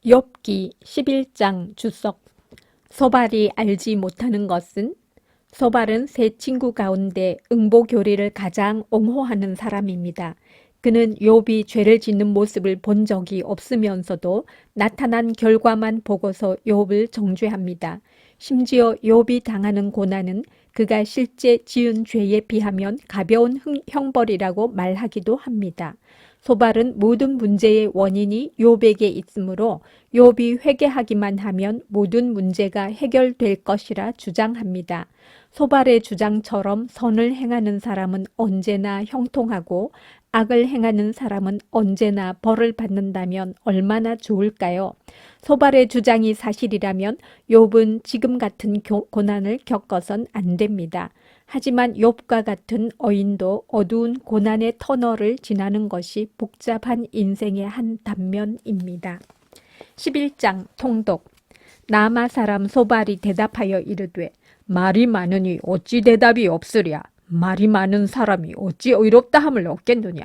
욥기 11장 주석. 소발이 알지 못하는 것은? 소발은 세 친구 가운데 응보교리를 가장 옹호하는 사람입니다. 그는 욥이 죄를 짓는 모습을 본 적이 없으면서도 나타난 결과만 보고서 욥을 정죄합니다. 심지어 욥이 당하는 고난은 그가 실제 지은 죄에 비하면 가벼운 형벌이라고 말하기도 합니다. 소발은 모든 문제의 원인이 욥에게 있으므로 욥이 회개하기만 하면 모든 문제가 해결될 것이라 주장합니다. 소발의 주장처럼 선을 행하는 사람은 언제나 형통하고 악을 행하는 사람은 언제나 벌을 받는다면 얼마나 좋을까요? 소발의 주장이 사실이라면 욥은 지금 같은 고난을 겪어선 안 됩니다. 하지만 욥과 같은 어인도 어두운 고난의 터널을 지나는 것이 복잡한 인생의 한 단면입니다. 11장 통독. 나마 사람 소발이 대답하여 이르되 말이 많으니 어찌 대답이 없으랴. 말이 많은 사람이 어찌 의롭다 함을 얻겠느냐.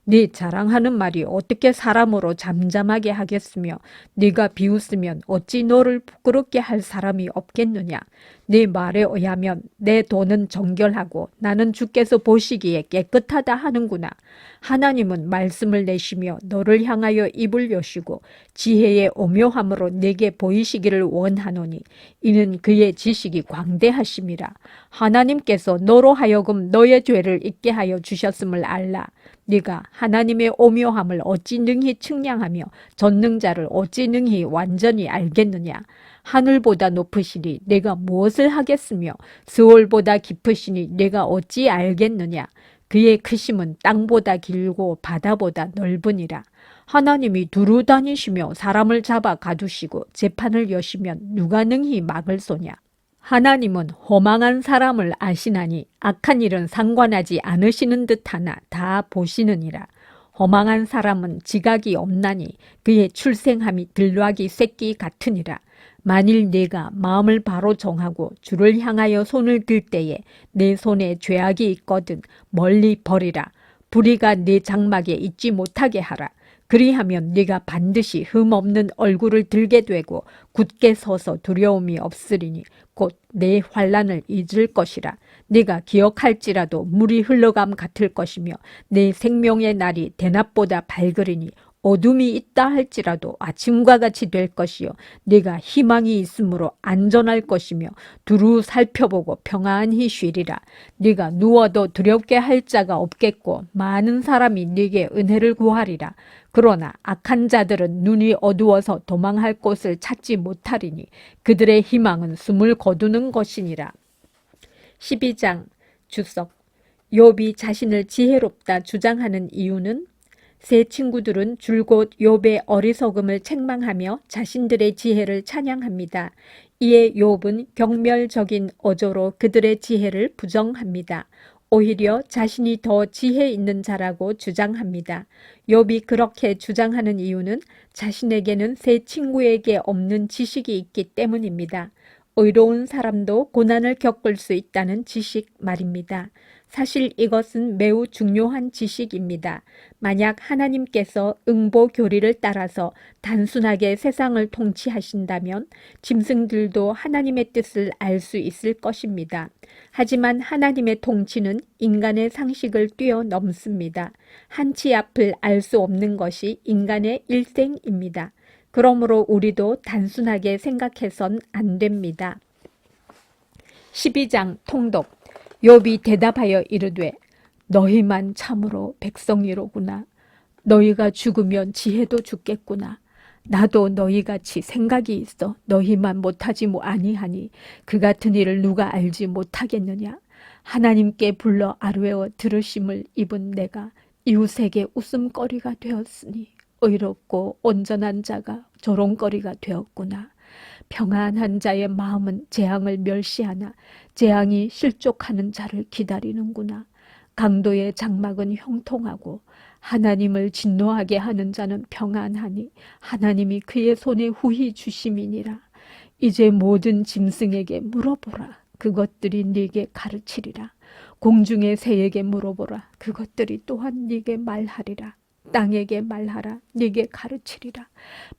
네 자랑하는 말이 어떻게 사람으로 잠잠하게 하겠으며 네가 비웃으면 어찌 너를 부끄럽게 할 사람이 없겠느냐. 네 말에 의하면 내 돈은 정결하고 나는 주께서 보시기에 깨끗하다 하는구나. 하나님은 말씀을 내시며 너를 향하여 입을 여시고 지혜의 오묘함으로 내게 보이시기를 원하노니 이는 그의 지식이 광대하심이라. 하나님께서 너로 하여금 너의 죄를 잊게 하여 주셨음을 알라. 네가 하나님의 오묘함을 어찌 능히 측량하며 전능자를 어찌 능히 완전히 알겠느냐. 하늘보다 높으시니 내가 무엇을 하겠으며 스올보다 깊으시니 내가 어찌 알겠느냐. 그의 크심은 땅보다 길고 바다보다 넓으니라. 하나님이 두루 다니시며 사람을 잡아 가두시고 재판을 여시면 누가 능히 막을 소냐. 하나님은 허망한 사람을 아시나니 악한 일은 상관하지 않으시는 듯하나 다 보시느니라. 허망한 사람은 지각이 없나니 그의 출생함이 들락이 새끼 같으니라. 만일 네가 마음을 바로 정하고 주를 향하여 손을 들 때에 내 손에 죄악이 있거든 멀리 버리라. 불의가 네 장막에 있지 못하게 하라. 그리하면 네가 반드시 흠없는 얼굴을 들게 되고 굳게 서서 두려움이 없으리니 곧 내 환난을 잊을 것이라. 네가 기억할지라도 물이 흘러감 같을 것이며 내 생명의 날이 대낮보다 밝으리니 어둠이 있다 할지라도 아침과 같이 될 것이요 네가 희망이 있으므로 안전할 것이며 두루 살펴보고 평안히 쉬리라. 네가 누워도 두렵게 할 자가 없겠고 많은 사람이 네게 은혜를 구하리라. 그러나 악한 자들은 눈이 어두워서 도망할 곳을 찾지 못하리니 그들의 희망은 숨을 거두는 것이니라. 12장 주석. 욥이 자신을 지혜롭다 주장하는 이유는? 세 친구들은 줄곧 욥의 어리석음을 책망하며 자신들의 지혜를 찬양합니다. 이에 욥은 경멸적인 어조로 그들의 지혜를 부정합니다. 오히려 자신이 더 지혜 있는 자라고 주장합니다. 욥이 그렇게 주장하는 이유는 자신에게는 세 친구에게 없는 지식이 있기 때문입니다. 의로운 사람도 고난을 겪을 수 있다는 지식 말입니다. 사실 이것은 매우 중요한 지식입니다. 만약 하나님께서 응보 교리를 따라서 단순하게 세상을 통치하신다면 짐승들도 하나님의 뜻을 알 수 있을 것입니다. 하지만 하나님의 통치는 인간의 상식을 뛰어넘습니다. 한치 앞을 알 수 없는 것이 인간의 일생입니다. 그러므로 우리도 단순하게 생각해선 안 됩니다. 12장 통독. 욥이 대답하여 이르되 너희만 참으로 백성이로구나. 너희가 죽으면 지혜도 죽겠구나. 나도 너희같이 생각이 있어 너희만 못하지 아니하니 그 같은 일을 누가 알지 못하겠느냐. 하나님께 불러 아뢰어 들으심을 입은 내가 이웃에게 웃음거리가 되었으니 의롭고 온전한 자가 조롱거리가 되었구나. 평안한 자의 마음은 재앙을 멸시하나 재앙이 실족하는 자를 기다리는구나. 강도의 장막은 형통하고 하나님을 진노하게 하는 자는 평안하니 하나님이 그의 손에 후히 주심이니라. 이제 모든 짐승에게 물어보라. 그것들이 네게 가르치리라. 공중의 새에게 물어보라. 그것들이 또한 네게 말하리라. 땅에게 말하라. 네게 가르치리라.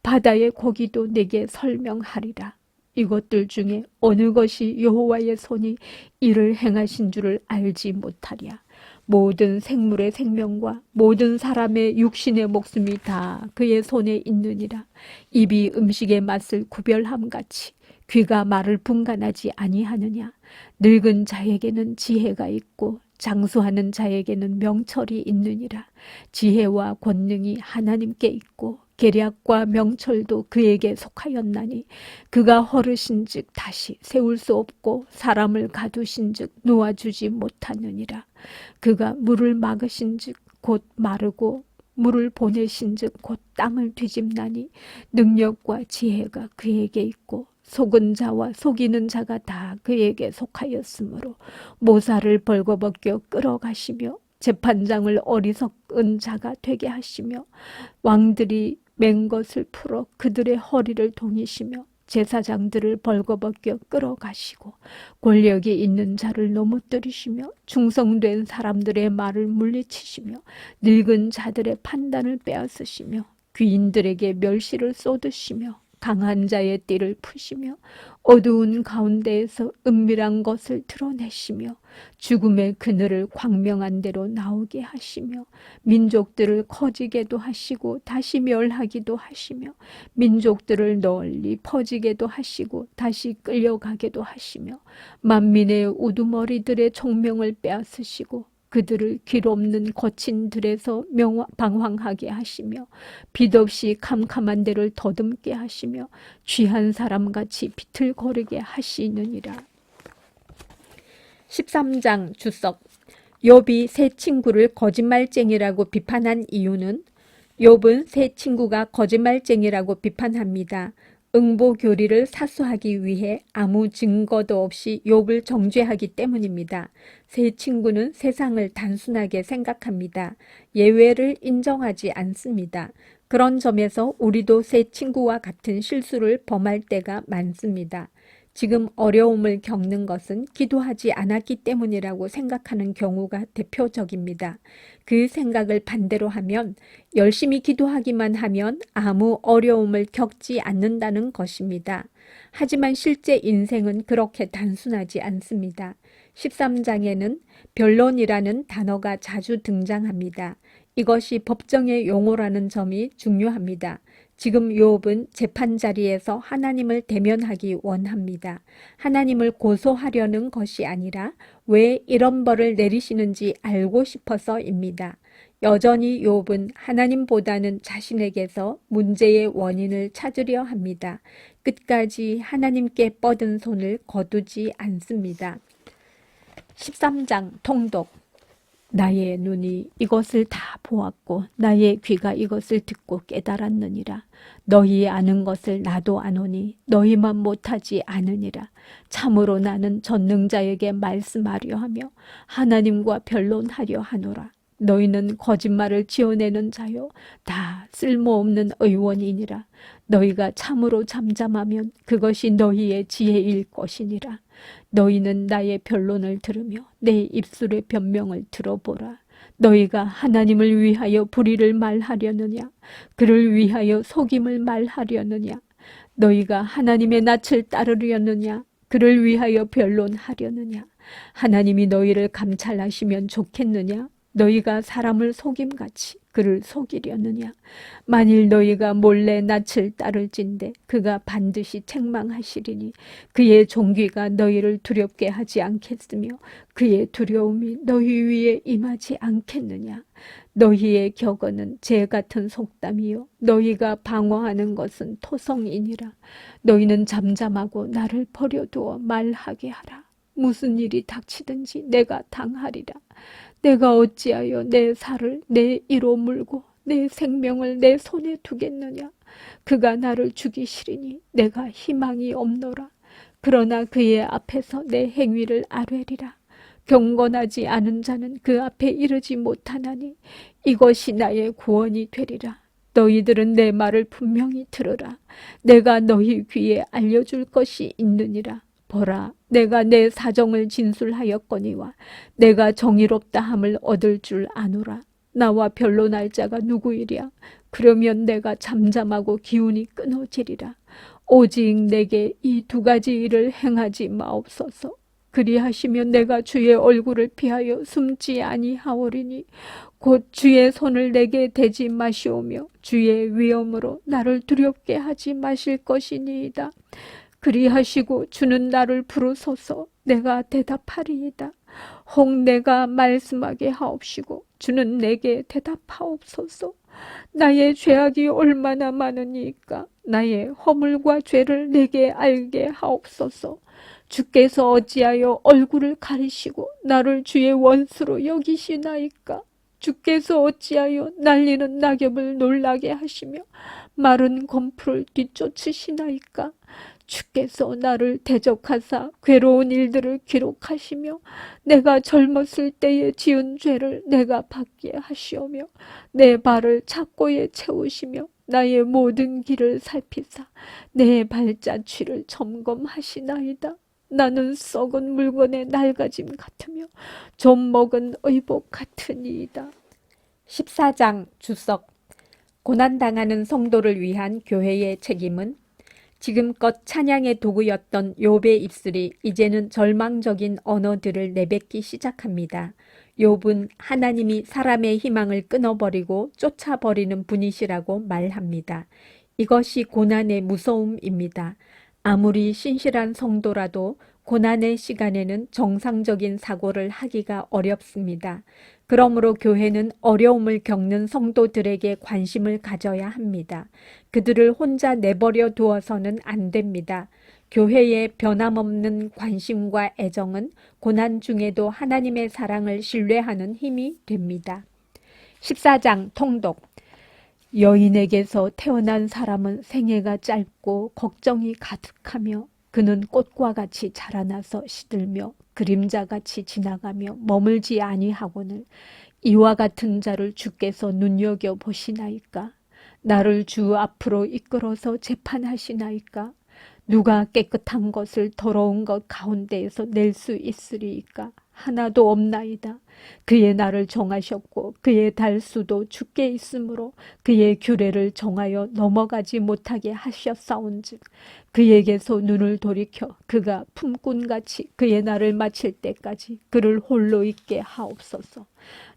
바다의 고기도 네게 설명하리라. 이것들 중에 어느 것이 여호와의 손이 이를 행하신 줄을 알지 못하랴. 모든 생물의 생명과 모든 사람의 육신의 목숨이 다 그의 손에 있느니라. 입이 음식의 맛을 구별함같이 귀가 말을 분간하지 아니하느냐. 늙은 자에게는 지혜가 있고 장수하는 자에게는 명철이 있느니라. 지혜와 권능이 하나님께 있고 계략과 명철도 그에게 속하였나니 그가 허르신즉 다시 세울 수 없고 사람을 가두신즉 놓아주지 못하느니라. 그가 물을 막으신즉 곧 마르고 물을 보내신즉 곧 땅을 뒤집나니 능력과 지혜가 그에게 있고 속은 자와 속이는 자가 다 그에게 속하였으므로 모사를 벌거벗겨 끌어가시며 재판장을 어리석은 자가 되게 하시며 왕들이 맨 것을 풀어 그들의 허리를 동이시며 제사장들을 벌거벗겨 끌어가시고 권력이 있는 자를 넘어뜨리시며 충성된 사람들의 말을 물리치시며 늙은 자들의 판단을 빼앗으시며 귀인들에게 멸시를 쏟으시며 강한 자의 띠를 푸시며 어두운 가운데에서 은밀한 것을 드러내시며 죽음의 그늘을 광명한 대로 나오게 하시며 민족들을 커지게도 하시고 다시 멸하기도 하시며 민족들을 널리 퍼지게도 하시고 다시 끌려가게도 하시며 만민의 우두머리들의 총명을 빼앗으시고 그들을 길 없는 거친 들에서 방황하게 하시며 빛 없이 캄캄한 데를 더듬게 하시며 취한 사람같이 비틀거리게 하시느니라. 13장 주석. 욥이 세 친구를 거짓말쟁이라고 비판한 이유는 욥은 세 친구가 거짓말쟁이라고 비판합니다. 응보교리를 사수하기 위해 아무 증거도 없이 욥을 정죄하기 때문입니다. 세 친구는 세상을 단순하게 생각합니다. 예외를 인정하지 않습니다. 그런 점에서 우리도 세 친구와 같은 실수를 범할 때가 많습니다. 지금 어려움을 겪는 것은 기도하지 않았기 때문이라고 생각하는 경우가 대표적입니다. 그 생각을 반대로 하면 열심히 기도하기만 하면 아무 어려움을 겪지 않는다는 것입니다. 하지만 실제 인생은 그렇게 단순하지 않습니다. 13장에는 변론이라는 단어가 자주 등장합니다. 이것이 법정의 용어라는 점이 중요합니다. 지금 욥은 재판 자리에서 하나님을 대면하기 원합니다. 하나님을 고소하려는 것이 아니라 왜 이런 벌을 내리시는지 알고 싶어서입니다. 여전히 욥은 하나님보다는 자신에게서 문제의 원인을 찾으려 합니다. 끝까지 하나님께 뻗은 손을 거두지 않습니다. 13장 통독. 나의 눈이 이것을 다 보았고 나의 귀가 이것을 듣고 깨달았느니라. 너희 아는 것을 나도 아노니 너희만 못하지 않으니라. 참으로 나는 전능자에게 말씀하려 하며 하나님과 변론하려 하노라. 너희는 거짓말을 지어내는 자요 다 쓸모없는 의원이니라. 너희가 참으로 잠잠하면 그것이 너희의 지혜일 것이니라. 너희는 나의 변론을 들으며 내 입술의 변명을 들어보라. 너희가 하나님을 위하여 불의를 말하려느냐? 그를 위하여 속임을 말하려느냐? 너희가 하나님의 낯을 따르려느냐? 그를 위하여 변론하려느냐? 하나님이 너희를 감찰하시면 좋겠느냐? 너희가 사람을 속임같이 그를 속이려느냐? 만일 너희가 몰래 낯을 따를진대 그가 반드시 책망하시리니 그의 종귀가 너희를 두렵게 하지 않겠으며 그의 두려움이 너희 위에 임하지 않겠느냐? 너희의 격언은 재 같은 속담이요 너희가 방어하는 것은 토성이니라. 너희는 잠잠하고 나를 버려두어 말하게 하라. 무슨 일이 닥치든지 내가 당하리라. 내가 어찌하여 내 살을 내 이로 물고 내 생명을 내 손에 두겠느냐. 그가 나를 죽이시리니 내가 희망이 없노라. 그러나 그의 앞에서 내 행위를 아뢰리라. 경건하지 않은 자는 그 앞에 이르지 못하나니 이것이 나의 구원이 되리라. 너희들은 내 말을 분명히 들으라. 내가 너희 귀에 알려줄 것이 있느니라. 보라, 내가 내 사정을 진술하였거니와 내가 정의롭다 함을 얻을 줄 아노라. 나와 변론할 자가 누구이랴. 그러면 내가 잠잠하고 기운이 끊어지리라. 오직 내게 이 두 가지 일을 행하지 마옵소서. 그리하시면 내가 주의 얼굴을 피하여 숨지 아니하오리니 곧 주의 손을 내게 대지 마시오며 주의 위엄으로 나를 두렵게 하지 마실 것이니이다. 그리하시고 주는 나를 부르소서. 내가 대답하리이다. 혹 내가 말씀하게 하옵시고 주는 내게 대답하옵소서. 나의 죄악이 얼마나 많으니까 나의 허물과 죄를 내게 알게 하옵소서. 주께서 어찌하여 얼굴을 가리시고 나를 주의 원수로 여기시나이까. 주께서 어찌하여 날리는 낙엽을 놀라게 하시며 마른 검풀을 뒤쫓으시나이까. 주께서 나를 대적하사 괴로운 일들을 기록하시며 내가 젊었을 때에 지은 죄를 내가 받게 하시오며 내 발을 착고에 채우시며 나의 모든 길을 살피사 내 발자취를 점검하시나이다. 나는 썩은 물건의 낡아짐 같으며 좀 먹은 의복 같으니이다. 14장 주석. 고난당하는 성도를 위한 교회의 책임은 지금껏 찬양의 도구였던 욥의 입술이 이제는 절망적인 언어들을 내뱉기 시작합니다. 욥은 하나님이 사람의 희망을 끊어버리고 쫓아버리는 분이시라고 말합니다. 이것이 고난의 무서움입니다. 아무리 신실한 성도라도 고난의 시간에는 정상적인 사고를 하기가 어렵습니다. 그러므로 교회는 어려움을 겪는 성도들에게 관심을 가져야 합니다. 그들을 혼자 내버려 두어서는 안 됩니다. 교회의 변함없는 관심과 애정은 고난 중에도 하나님의 사랑을 신뢰하는 힘이 됩니다. 14장 통독. 여인에게서 태어난 사람은 생애가 짧고 걱정이 가득하며 그는 꽃과 같이 자라나서 시들며 그림자같이 지나가며 머물지 아니하거늘 이와 같은 자를 주께서 눈여겨보시나이까. 나를 주 앞으로 이끌어서 재판하시나이까. 누가 깨끗한 것을 더러운 것 가운데에서 낼 수 있으리이까. 하나도 없나이다. 그의 날을 정하셨고 그의 달수도 주께 있으므로 그의 규례를 정하여 넘어가지 못하게 하셨사온즉 그에게서 눈을 돌이켜 그가 품꾼같이 그의 날을 마칠 때까지 그를 홀로 있게 하옵소서.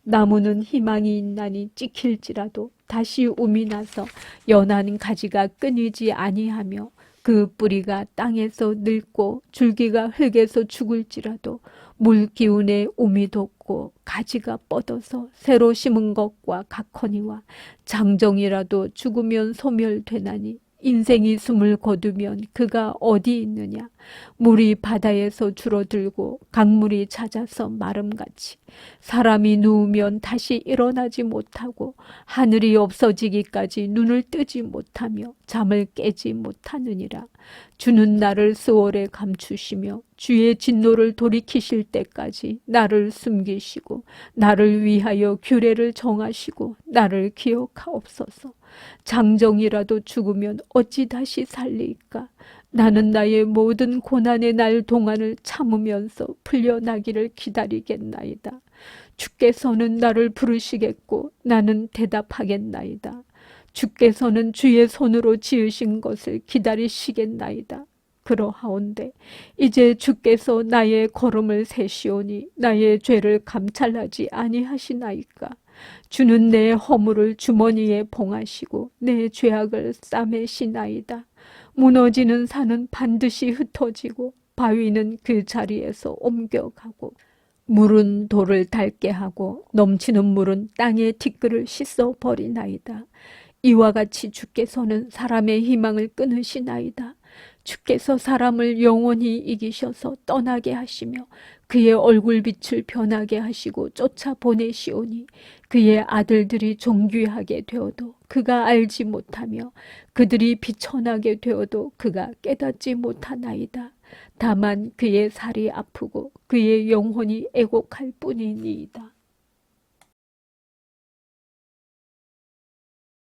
나무는 희망이 있나니 찍힐지라도 다시 움이 나서 연한 가지가 끊이지 아니하며 그 뿌리가 땅에서 늙고 줄기가 흙에서 죽을지라도 물 기운에 움이 돋고 가지가 뻗어서 새로 심은 것과 같거니와 장정이라도 죽으면 소멸되나니 인생이 숨을 거두면 그가 어디 있느냐. 물이 바다에서 줄어들고 강물이 잦아서 마름같이 사람이 누우면 다시 일어나지 못하고 하늘이 없어지기까지 눈을 뜨지 못하며 잠을 깨지 못하느니라. 주는 나를 스월에 감추시며 주의 진노를 돌이키실 때까지 나를 숨기시고 나를 위하여 규례를 정하시고 나를 기억하옵소서. 장정이라도 죽으면 어찌 다시 살리까. 나는 나의 모든 고난의 날 동안을 참으면서 풀려나기를 기다리겠나이다. 주께서는 나를 부르시겠고 나는 대답하겠나이다. 주께서는 주의 손으로 지으신 것을 기다리시겠나이다. 그러하온데 이제 주께서 나의 걸음을 세시오니 나의 죄를 감찰하지 아니하시나이까. 주는 내 허물을 주머니에 봉하시고 내 죄악을 싸매시나이다. 무너지는 산은 반드시 흩어지고 바위는 그 자리에서 옮겨가고 물은 돌을 닳게 하고 넘치는 물은 땅의 티끌을 씻어버리나이다. 이와 같이 주께서는 사람의 희망을 끊으시나이다. 주께서 사람을 영원히 이기셔서 떠나게 하시며 그의 얼굴빛을 변하게 하시고 쫓아보내시오니 그의 아들들이 존귀하게 되어도 그가 알지 못하며 그들이 비천하게 되어도 그가 깨닫지 못하나이다. 다만 그의 살이 아프고 그의 영혼이 애곡할 뿐이니이다.